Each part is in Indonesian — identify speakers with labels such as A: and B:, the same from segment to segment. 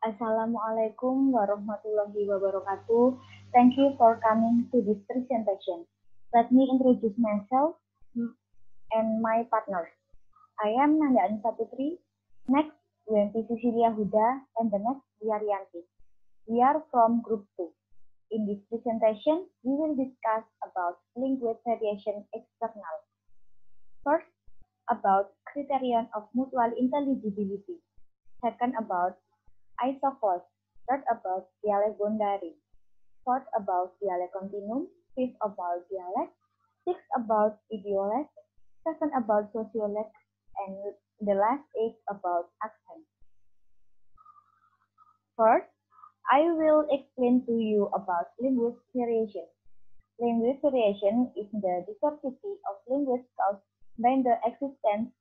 A: Assalamualaikum warahmatullahi wabarakatuh. Thank you for coming to this presentation. Let me introduce myself and my partners. I am Nanda Anissa Putri. Next, WMP Susilia Huda, and the next, Yarianti. We are from Group 2. In this presentation, we will discuss about language variation external. First, about criterion of mutual intelligibility. Second, about isoclause. Third, about dialect boundary. Fourth, about dialect continuum. Fifth, about dialect. Sixth, about ideolect. Seven, about sociolect. And the last eight, about accent. First, I will explain to you about language variation. Language variation is the diversity of language caused by the existence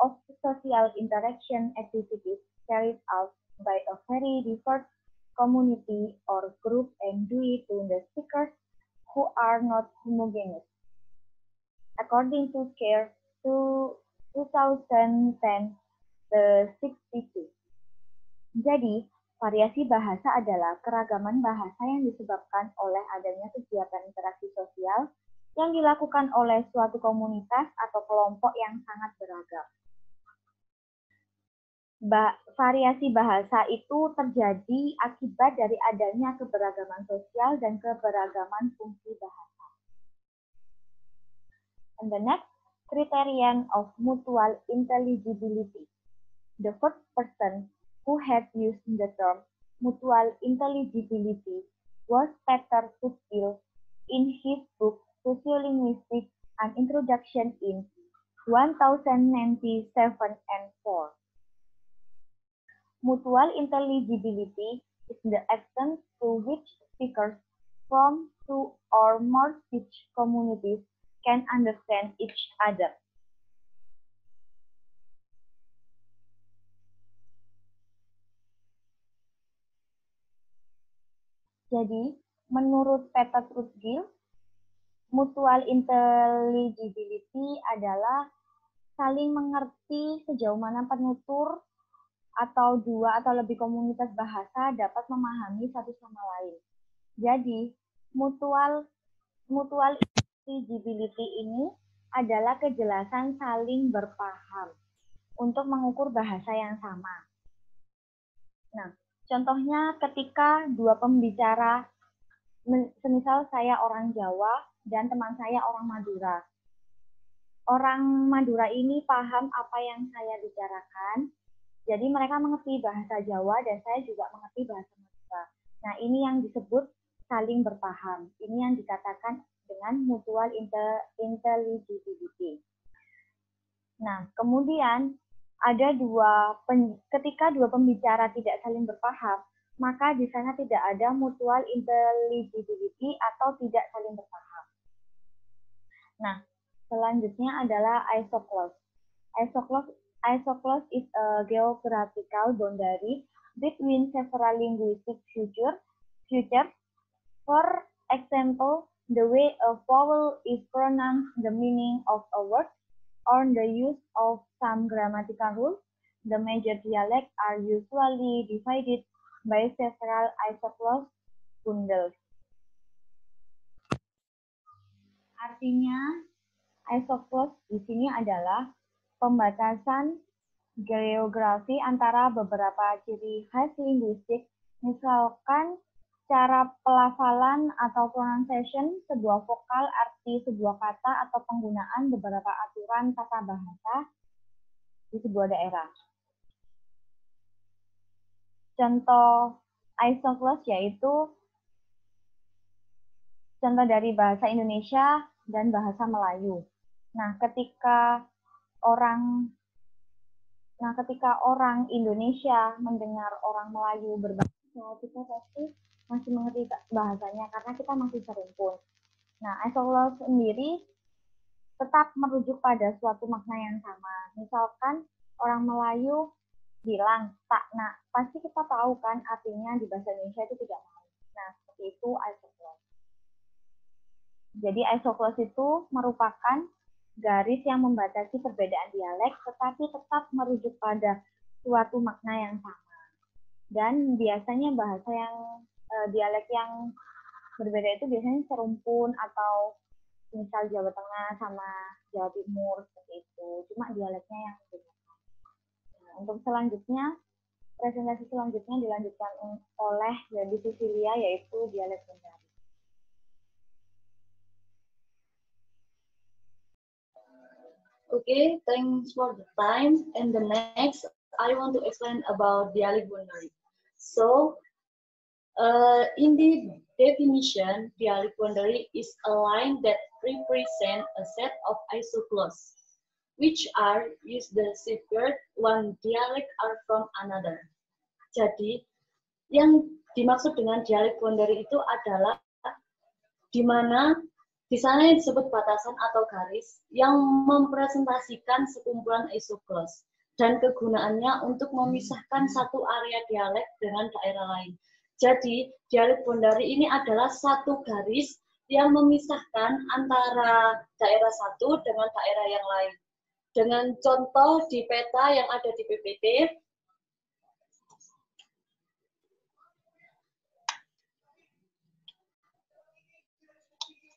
A: of social interaction activities carried out by a very diverse community or group and due to the speakers who are not homogeneous. According to CARE 2010, the 62. Jadi, variasi bahasa adalah keragaman bahasa yang disebabkan oleh adanya kegiatan interaksi sosial yang dilakukan oleh suatu komunitas atau kelompok yang sangat beragam. Variasi bahasa itu terjadi akibat dari adanya keberagaman sosial dan keberagaman fungsi bahasa. And the next, criterion of mutual intelligibility. The first person who had used the term mutual intelligibility was Peter Thuil in his book Sociolinguistics: An Introduction in 1097 and 4. Mutual intelligibility is the extent to which speakers from two or more speech communities can understand each other. Jadi, menurut Peter Thuil, mutual intelligibility adalah saling mengerti sejauh mana penutur atau dua atau lebih komunitas bahasa dapat memahami satu sama lain. Jadi, mutual intelligibility ini adalah kejelasan saling berpaham untuk mengukur bahasa yang sama. Nah, contohnya ketika dua pembicara, semisal saya orang Jawa dan teman saya orang Madura. Orang Madura ini paham apa yang saya bicarakan, jadi mereka mengerti bahasa Jawa dan saya juga mengerti bahasa Madura. Nah, ini yang disebut saling berpaham. Ini yang dikatakan dengan mutual intelligibility. Nah, kemudian ada ketika dua pembicara tidak saling berpaham, maka di sana tidak ada mutual intelligibility atau tidak saling berpaham. Nah, selanjutnya adalah isoclause. Isoclause is a geographical boundary between several linguistic features. For example, the way a vowel is pronounced, the meaning of a word, or the use of some grammatical rules. The major dialects are usually divided by several isoclause bundles. Artinya, isoclause di sini adalah pembatasan geografi antara beberapa ciri khas linguistik, misalkan cara pelafalan atau pronunciation sebuah vokal, arti sebuah kata, atau penggunaan beberapa aturan tata bahasa di sebuah daerah. Contoh isoclause yaitu contoh dari bahasa Indonesia dan bahasa Melayu. Nah, ketika orang Indonesia mendengar orang Melayu berbahasa, kita pasti masih mengerti bahasanya karena kita masih sering pun. Nah, isoclause sendiri tetap merujuk pada suatu makna yang sama. Misalkan orang Melayu bilang tak nak, pasti kita tahu kan artinya di bahasa Indonesia itu tidak mau. Nah, seperti itu isoclause. Jadi isoclause itu merupakan garis yang membatasi perbedaan dialek, tetapi tetap merujuk pada suatu makna yang sama. Dan biasanya bahasa yang dialek yang berbeda itu biasanya serumpun atau misal Jawa Tengah sama Jawa Timur seperti itu. Cuma dialeknya yang berbeda. Nah, untuk selanjutnya, presentasi selanjutnya dilanjutkan oleh Yandi Sisilia, yaitu dialek Kendari.
B: Okay, thanks for the time. And the next, I want to explain about dialect boundary. So, in the definition, dialect boundary is a line that represents a set of isoclasts, which are used to separate one dialect are from another. Jadi, yang dimaksud dengan dialek boundary itu adalah di mana di sana yang disebut batasan atau garis yang mempresentasikan sekumpulan isoclast dan kegunaannya untuk memisahkan satu area dialek dengan daerah lain. Jadi, dialek boundary ini adalah satu garis yang memisahkan antara daerah satu dengan daerah yang lain. Dengan contoh di peta yang ada di PPT,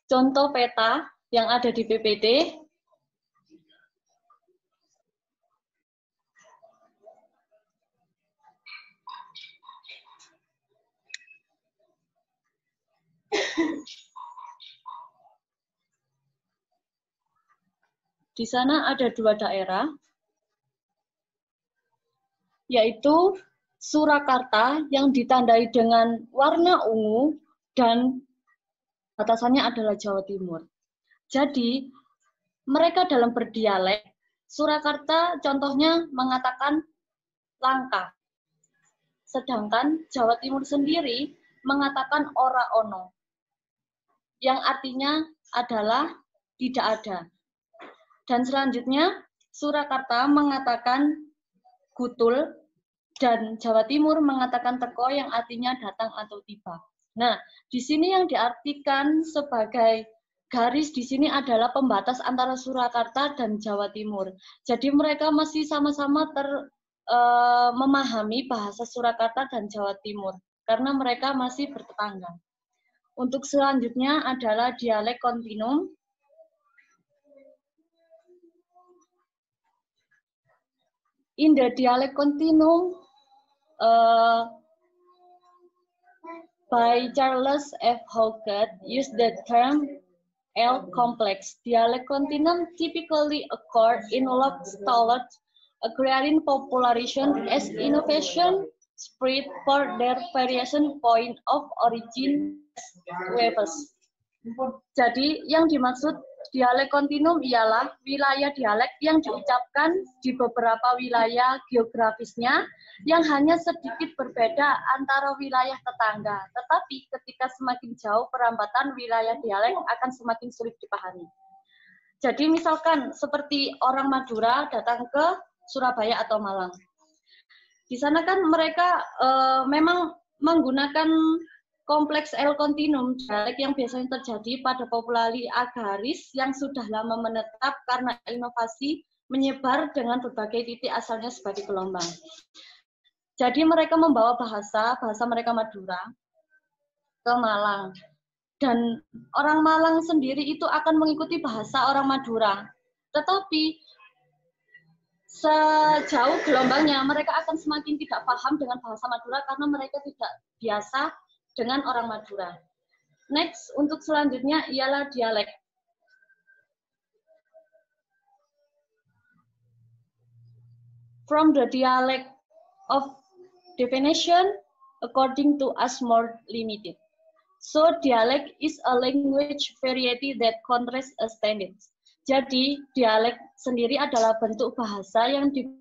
B: contoh peta yang ada di PPT, di sana ada dua daerah, yaitu Surakarta yang ditandai dengan warna ungu dan batasannya adalah Jawa Timur. Jadi, mereka dalam berdialek, Surakarta contohnya mengatakan langka. Sedangkan Jawa Timur sendiri mengatakan ora ono, yang artinya adalah tidak ada. Dan selanjutnya, Surakarta mengatakan gutul, dan Jawa Timur mengatakan teko yang artinya datang atau tiba. Nah, di sini yang diartikan sebagai garis di sini adalah pembatas antara Surakarta dan Jawa Timur. Jadi mereka masih sama-sama memahami bahasa Surakarta dan Jawa Timur karena mereka masih bertetangga. Untuk selanjutnya adalah dialek kontinum. In the dialect continuum by Charles F. Hauget used the term L complex. Dialect continuum typically occur in log-stalled agrarian population as innovation spread for their variation point of origin waves. Jadi yang dimaksud dialek kontinum ialah wilayah dialek yang diucapkan di beberapa wilayah geografisnya yang hanya sedikit berbeda antara wilayah tetangga. Tetapi ketika semakin jauh perambatan wilayah dialek akan semakin sulit dipahami. Jadi misalkan seperti orang Madura datang ke Surabaya atau Malang. Di sana kan mereka memang menggunakan kompleks L kontinum, dialek yang biasanya terjadi pada populasi agaris yang sudah lama menetap karena inovasi menyebar dengan berbagai titik asalnya sebagai gelombang. Jadi mereka membawa bahasa mereka Madura ke Malang. Dan orang Malang sendiri itu akan mengikuti bahasa orang Madura. Tetapi sejauh gelombangnya mereka akan semakin tidak paham dengan bahasa Madura karena mereka tidak biasa dengan orang Madura. Next, untuk selanjutnya ialah dialek. From the dialect of definition, according to us more limited. So, dialect is a language variety that contrasts a standard. Jadi, dialek sendiri adalah bentuk bahasa yang di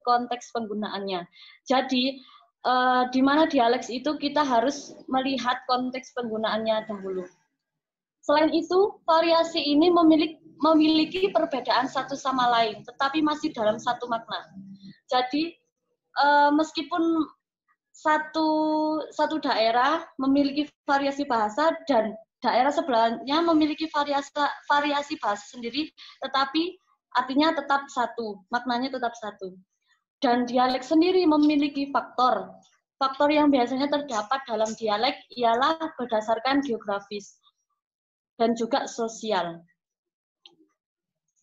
B: konteks penggunaannya. Jadi, di mana dialek itu kita harus melihat konteks penggunaannya dahulu. Selain itu, variasi ini memiliki perbedaan satu sama lain, tetapi masih dalam satu makna. Jadi, meskipun satu daerah memiliki variasi bahasa dan daerah sebelahnya memiliki variasi bahasa sendiri, tetapi artinya tetap satu, maknanya tetap satu. Dan dialek sendiri memiliki faktor Faktor yang biasanya terdapat dalam dialek ialah berdasarkan geografis dan juga sosial.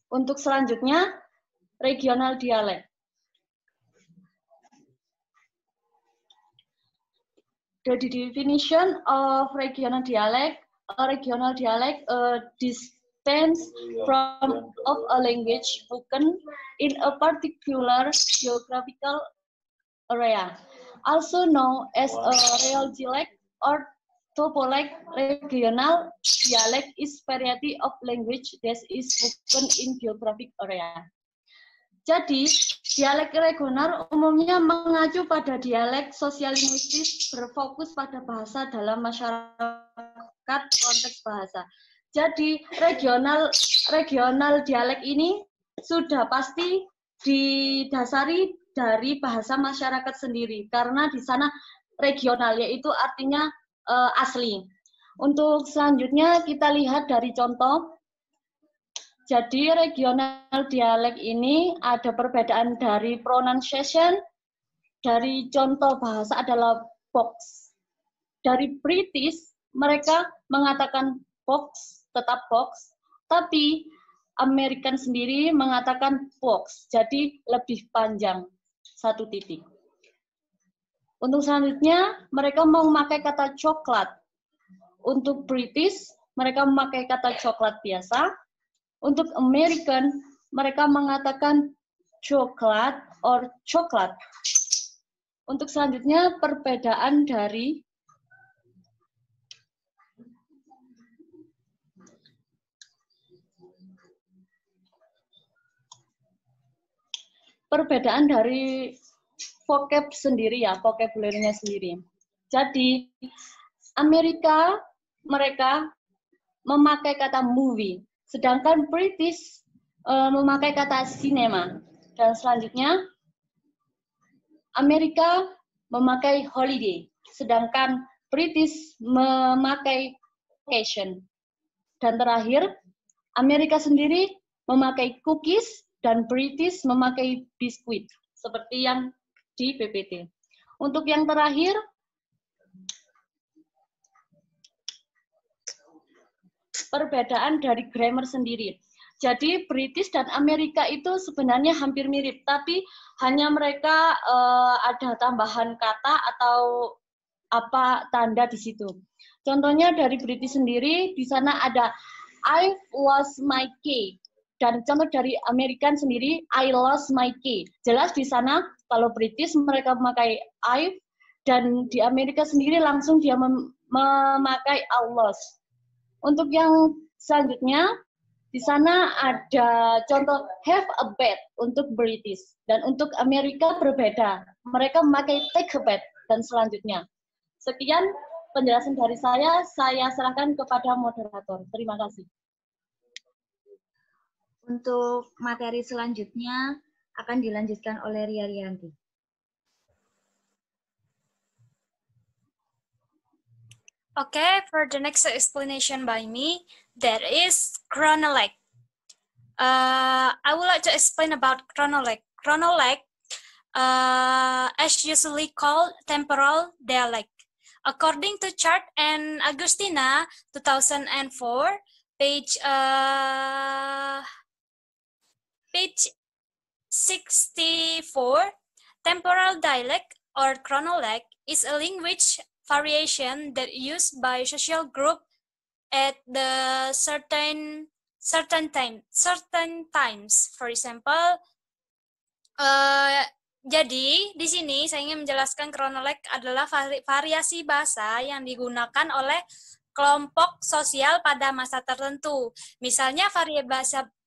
B: Untuk selanjutnya, regional dialek. The definition of regional dialect, distance from of a language spoken in a particular geographical area, also known as a real dialect or topolect. Regional dialect is variety of language that is spoken in geographic area. Jadi, dialek regional umumnya mengacu pada dialek sosial-linguistis berfokus pada bahasa dalam masyarakat konteks bahasa. Jadi, regional dialek ini sudah pasti didasari dari bahasa masyarakat sendiri, karena di sana regional, yaitu artinya asli. Untuk selanjutnya kita lihat dari contoh. Jadi regional dialek ini ada perbedaan dari pronunciation, dari contoh bahasa adalah box. Dari British, mereka mengatakan box, tetap box, tapi American sendiri mengatakan box, jadi lebih panjang, satu titik. Untuk selanjutnya, mereka mau memakai kata coklat. Untuk British, mereka memakai kata coklat biasa. Untuk American, mereka mengatakan coklat or coklat. Untuk selanjutnya, perbedaan dari vocab sendiri ya, vocabulary-nya sendiri. Jadi, Amerika, mereka memakai kata movie. Sedangkan British memakai kata cinema. Dan selanjutnya, Amerika memakai holiday, sedangkan British memakai vacation. Dan terakhir, Amerika sendiri memakai cookies dan British memakai biskuit, seperti yang di PPT. Untuk yang terakhir, perbedaan dari grammar sendiri. Jadi British dan Amerika itu sebenarnya hampir mirip, tapi hanya mereka ada tambahan kata atau apa tanda di situ. Contohnya dari British sendiri, di sana ada I lost my key. Dan contoh dari American sendiri, I lost my key. Jelas di sana kalau British mereka memakai I, dan di Amerika sendiri langsung dia memakai I lost. Untuk yang selanjutnya, di sana ada contoh have a bed untuk British. Dan untuk Amerika berbeda. Mereka memakai take a bed dan selanjutnya. Sekian penjelasan dari saya serahkan kepada moderator. Terima kasih.
A: Untuk materi selanjutnya akan dilanjutkan oleh Ria Rianti.
C: Okay, for the next explanation by me, that is chronolag. I would like to explain about chronolag. Chronolag, as usually called temporal dialect. According to Chart and Agustina, 2004, page 64, temporal dialect or chronolag is a language variation that used by social group at the certain times. For example, jadi di sini saya ingin menjelaskan chronolag adalah variasi bahasa yang digunakan oleh kelompok sosial pada masa tertentu. Misalnya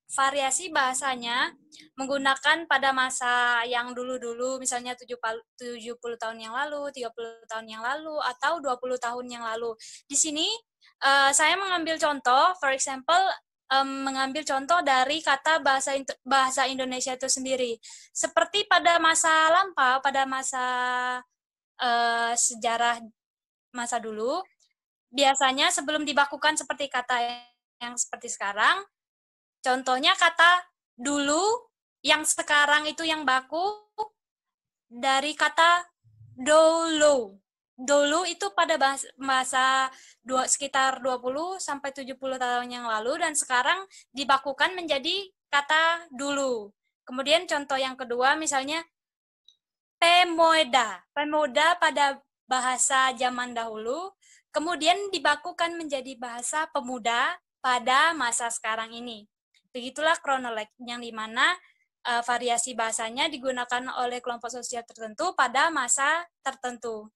C: variasi bahasanya menggunakan pada masa yang dulu-dulu, misalnya 70 tahun yang lalu, 30 tahun yang lalu, atau 20 tahun yang lalu. Di sini saya mengambil contoh, for example, mengambil contoh dari kata bahasa Indonesia itu sendiri. Seperti pada masa lampau, pada masa sejarah masa dulu, biasanya sebelum dibakukan seperti kata yang seperti sekarang, contohnya kata dulu, yang sekarang itu yang baku dari kata dulu. Dulu itu pada masa sekitar 20 sampai 70 tahun yang lalu, dan sekarang dibakukan menjadi kata dulu. Kemudian contoh yang kedua misalnya pemuda. Pemuda pada bahasa zaman dahulu, kemudian dibakukan menjadi bahasa pemuda pada masa sekarang ini. Begitulah kronolog yang dimana variasi bahasanya digunakan oleh kelompok sosial tertentu pada masa tertentu.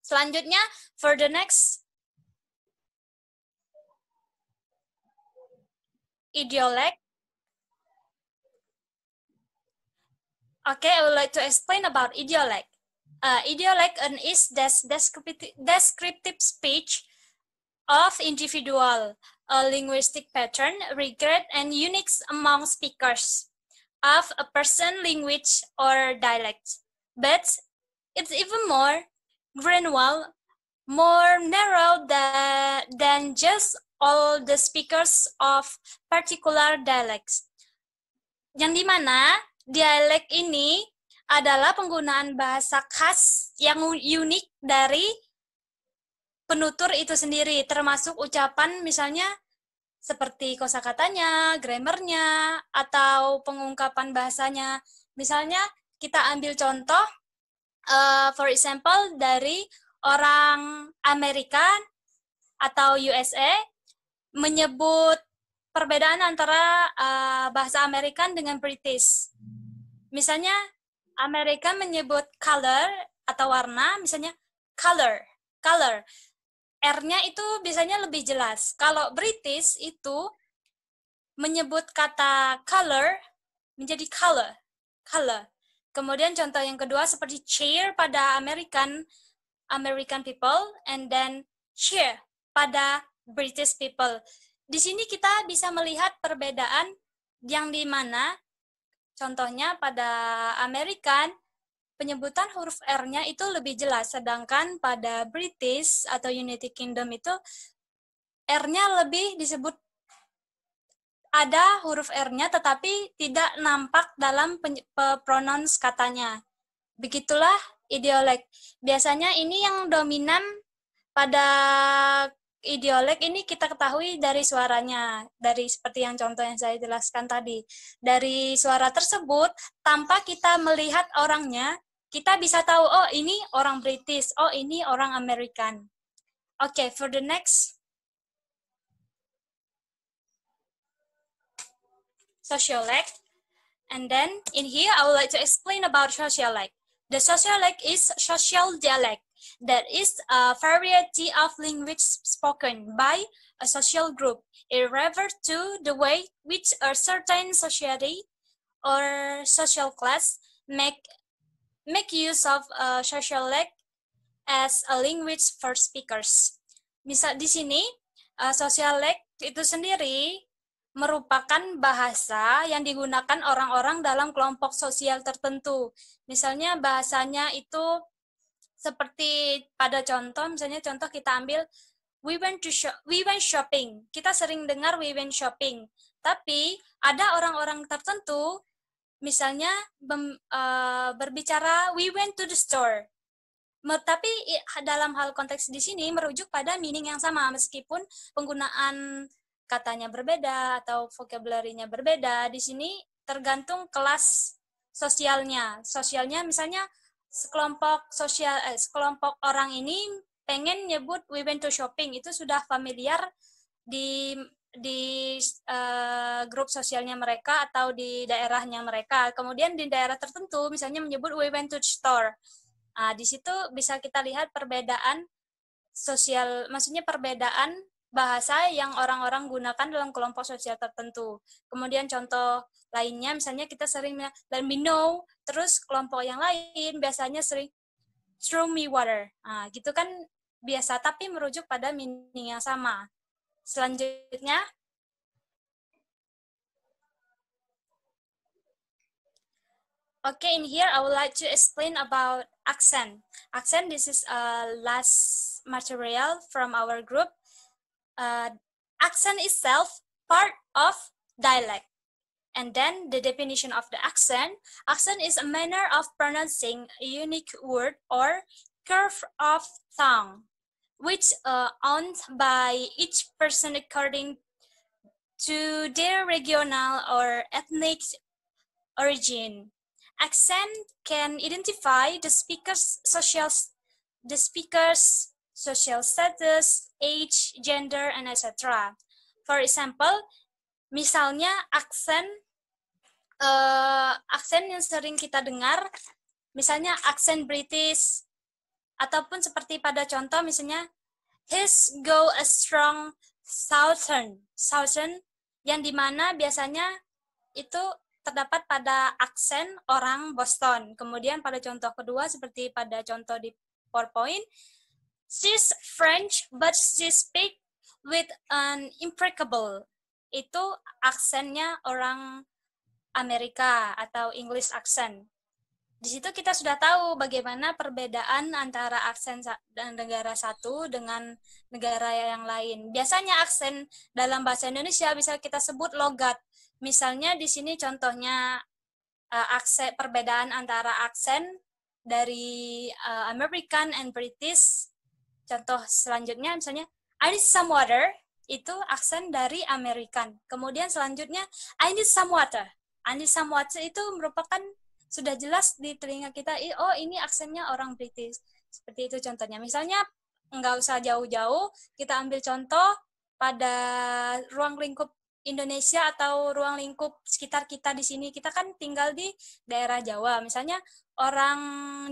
C: Selanjutnya, for the next idiolect. Okay, I would like to explain about idiolect. Idiolect is descriptive speech of individual, a linguistic pattern, regard, and unique among speakers of a person, language, or dialect. But it's even more granular, more narrow than just all the speakers of particular dialects. Yang dimana dialek ini adalah penggunaan bahasa khas yang unik dari penutur itu sendiri, termasuk ucapan misalnya seperti kosakatanya, grammarnya, atau pengungkapan bahasanya. Misalnya kita ambil contoh, for example, dari orang Amerika atau USA menyebut perbedaan antara bahasa Amerikan dengan British. Misalnya Amerika menyebut color atau warna, misalnya color. R-nya itu biasanya lebih jelas. Kalau British itu menyebut kata color menjadi color. Kemudian contoh yang kedua seperti cheer pada American people, and then cheer pada British people. Di sini kita bisa melihat perbedaan yang dimana contohnya pada American penyebutan huruf R-nya itu lebih jelas, sedangkan pada British atau United Kingdom itu R-nya lebih disebut, ada huruf R-nya tetapi tidak nampak dalam pronounce katanya. Begitulah idiolek. Biasanya ini yang dominan pada idiolek ini kita ketahui dari suaranya, dari seperti yang contoh yang saya jelaskan tadi. Dari suara tersebut, tanpa kita melihat orangnya, kita bisa tahu, oh ini orang British, oh ini orang American. Okay, for the next. Sociolect. And then in here, I would like to explain about sociolect. The sociolect is social dialect. That is a variety of language spoken by a social group. It refers to the way which a certain society or social class make use of a sociolect as a language for speakers. Misal di sini, sociolect itu sendiri merupakan bahasa yang digunakan orang-orang dalam kelompok sosial tertentu. Misalnya bahasanya itu seperti pada contoh, misalnya contoh kita ambil we went shopping. Kita sering dengar we went shopping. Tapi ada orang-orang tertentu misalnya berbicara we went to the store. Tapi dalam hal konteks di sini merujuk pada meaning yang sama meskipun penggunaan katanya berbeda atau vocabulary-nya berbeda. Di sini tergantung kelas sosialnya. Sosialnya misalnya sekelompok orang ini pengen nyebut we went to shopping, itu sudah familiar di grup sosialnya mereka atau di daerahnya mereka. Kemudian di daerah tertentu misalnya menyebut we went to store. Di situ bisa kita lihat perbedaan sosial, maksudnya perbedaan bahasa yang orang-orang gunakan dalam kelompok sosial tertentu. Kemudian contoh lainnya, misalnya kita sering let me know, terus kelompok yang lain biasanya sering throw me water. Gitu kan biasa, tapi merujuk pada meaning yang sama. Selanjutnya, okay, in here I would like to explain about accent. Accent, this is last material from our group. Accent itself part of dialect, And then the definition of the accent. Accent is a manner of pronouncing a unique word or curve of tongue, which owned by each person according to their regional or ethnic origin. Accent can identify the speaker's social status, age, gender, and etc. For example, misalnya aksen yang sering kita dengar, misalnya aksen British, ataupun seperti pada contoh misalnya his go a strong southern yang dimana biasanya itu terdapat pada aksen orang Boston. Kemudian pada contoh kedua seperti pada contoh di PowerPoint, she's French but she speak with an impeccable. Itu aksennya orang Amerika atau English accent. Di situ kita sudah tahu bagaimana perbedaan antara aksen dan negara satu dengan negara yang lain. Biasanya aksen dalam bahasa Indonesia bisa kita sebut logat. Misalnya di sini contohnya perbedaan antara aksen dari American and British. Contoh selanjutnya misalnya I need some water, itu aksen dari American. Kemudian selanjutnya I need some water. I need some water itu merupakan sudah jelas di telinga kita, oh ini aksennya orang British. Seperti itu contohnya. Misalnya nggak usah jauh-jauh, kita ambil contoh pada ruang lingkup Indonesia atau ruang lingkup sekitar kita di sini. Kita kan tinggal di daerah Jawa. Misalnya orang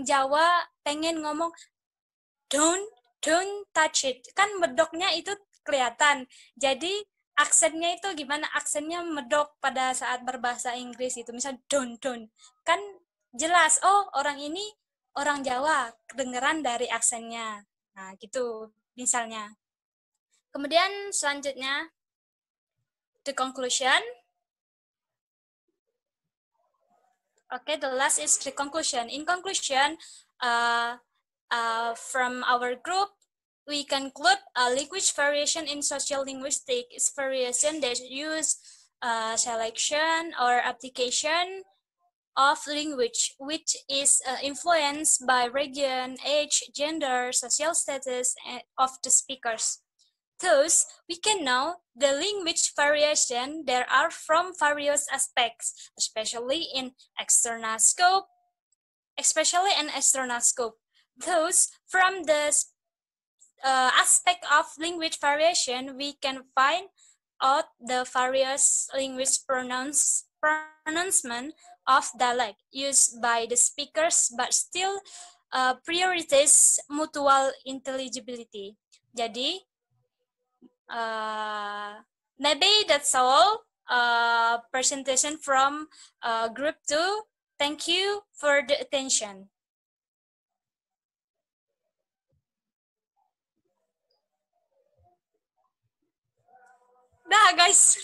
C: Jawa pengen ngomong don't touch it. Kan medoknya itu kelihatan. Jadi aksennya itu gimana? Aksennya medok pada saat berbahasa Inggris itu. Misal don't. Kan jelas, oh orang ini orang Jawa, kedengeran dari aksennya. Nah, gitu misalnya. Kemudian selanjutnya, the conclusion. Okay, the last is the conclusion. In conclusion, from our group, we conclude language variation in social linguistics is variation that use selection or application of language, which is influenced by region, age, gender, social status of the speakers. Thus, we can know the language variation there are from various aspects, especially in external scope. Thus, from the aspect of language variation, we can find out the various language pronouncement of dialect used by the speakers, but still prioritize mutual intelligibility. Jadi, maybe that's all presentation from group 2. Thank you for the attention. Dah guys.